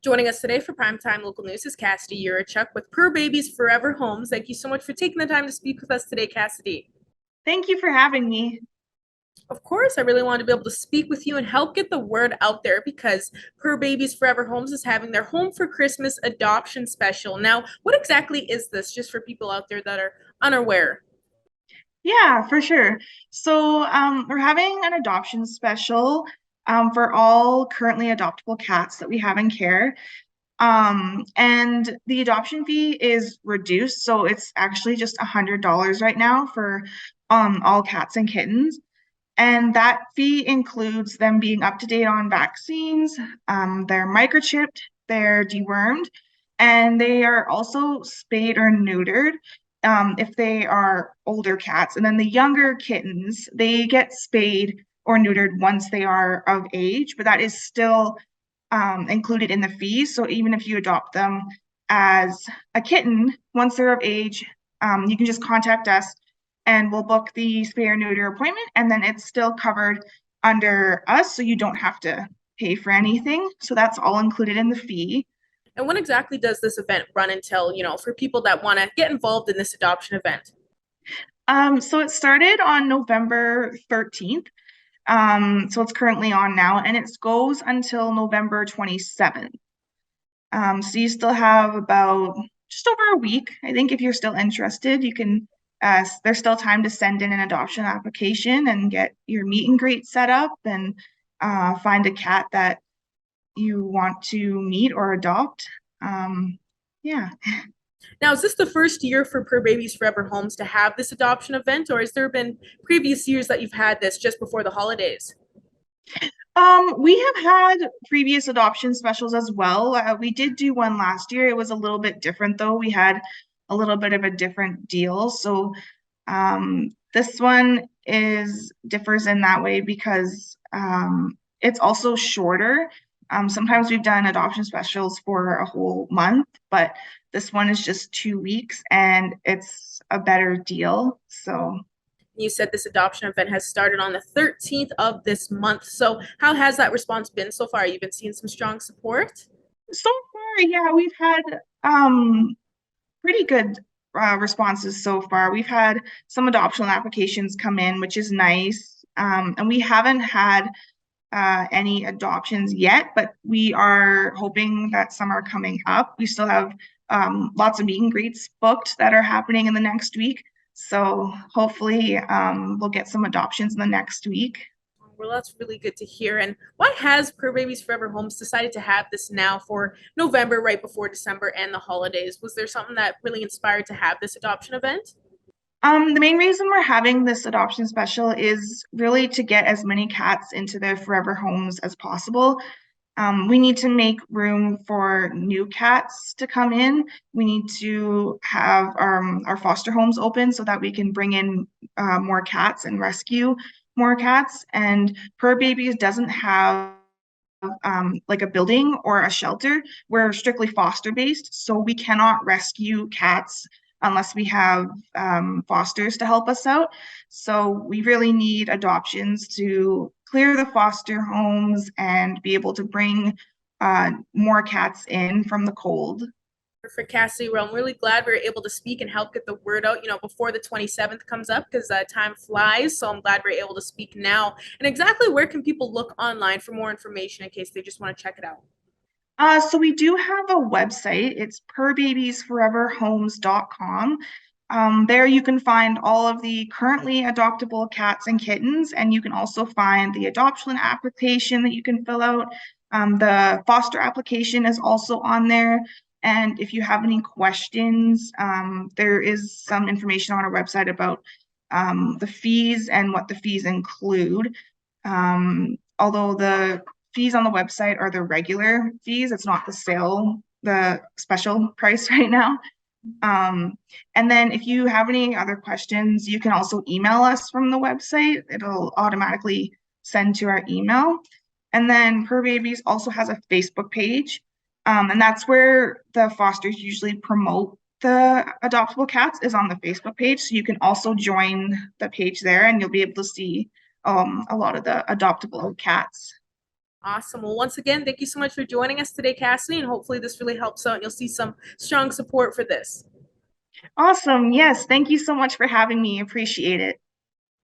Joining us today for Primetime Local News is Cassidy Yurichuk with Purrbabies Furever Homes. Thank you so much for taking the time to speak with us today, Cassidy. Thank you for having me. Of course, I really wanted to be able to speak with you and help get the word out there because Purrbabies Furever Homes is having their Home for Christmas adoption special. Now, what exactly is this, just for people out there that are unaware? Yeah, for sure. We're having an adoption special for all currently adoptable cats that we have in care. And the adoption fee is reduced, so it's actually just $100 right now for all cats and kittens. And that fee includes them being up to date on vaccines, they're microchipped, they're dewormed, and they are also spayed or neutered if they are older cats. And then the younger kittens, they get spayed or neutered once they are of age, but that is still included in the fee. So even if you adopt them as a kitten, once they're of age, you can just contact us and we'll book the spay or neuter appointment, and then it's still covered under us, so you don't have to pay for anything. So that's all included in the fee. And when exactly does this event run until, for people that want to get involved in this adoption event? So it started on November 13th. So it's currently on now, and it goes until November 27th. So you still have about just over a week. I think if you're still interested, you can, there's still time to send in an adoption application and get your meet and greet set up and find a cat that you want to meet or adopt. Yeah. Now, is this the first year for Purrbabies Furever Homes to have this adoption event, or has there been previous years that you've had this just before the holidays? We have had previous adoption specials as well. We did do one last year. It was a little bit different though. We had a little bit of a different deal. So this one differs in that way because it's also shorter. Sometimes we've done adoption specials for a whole month, but this one is just 2 weeks and it's a better deal. So You said this adoption event has started on the 13th of this month. So, how has that response been so far? You've been seeing some strong support? so far, yeah, we've had pretty good responses so far. We've had some adoption applications come in, which is nice. And we haven't had any adoptions yet, but we are hoping that some are coming up. We still have lots of meet and greets booked that are happening in the next week. So hopefully we'll get some adoptions in the next week. Well, that's really good to hear. And why has Purrbabies Furever Homes decided to have this now for November, right before December and the holidays? Was there something that really inspired to have this adoption event? The main reason we're having this adoption special is really to get as many cats into their forever homes as possible. We need to make room for new cats to come in. We need to have our foster homes open so that we can bring in more cats and rescue more cats. And Purrbabies doesn't have like a building or a shelter. We're strictly foster based, so we cannot rescue cats unless we have fosters to help us out. So we really need adoptions to clear the foster homes and be able to bring more cats in from the cold. For Cassie, well, I'm really glad we were able to speak and help get the word out, before the 27th comes up because time flies. So I'm glad we're able to speak now. And exactly where can people look online for more information in case they just want to check it out? So we do have a website. It's purrbabiesforeverhomes.com. There you can find all of the currently adoptable cats and kittens, and you can also find the adoption application that you can fill out. The foster application is also on there. And if you have any questions, there is some information on our website about the fees and what the fees include. Although the fees on the website are the regular fees, it's not the special price right now. And then if you have any other questions, you can also email us from the website. It'll automatically send to our email. And then Purrbabies also has a Facebook page. And that's where the fosters usually promote the adoptable cats is on the Facebook page. So you can also join the page there and you'll be able to see a lot of the adoptable cats. Awesome. Well, once again, thank you so much for joining us today, Cassidy, and hopefully this really helps out and you'll see some strong support for this. Awesome. Yes. Thank you so much for having me. Appreciate it.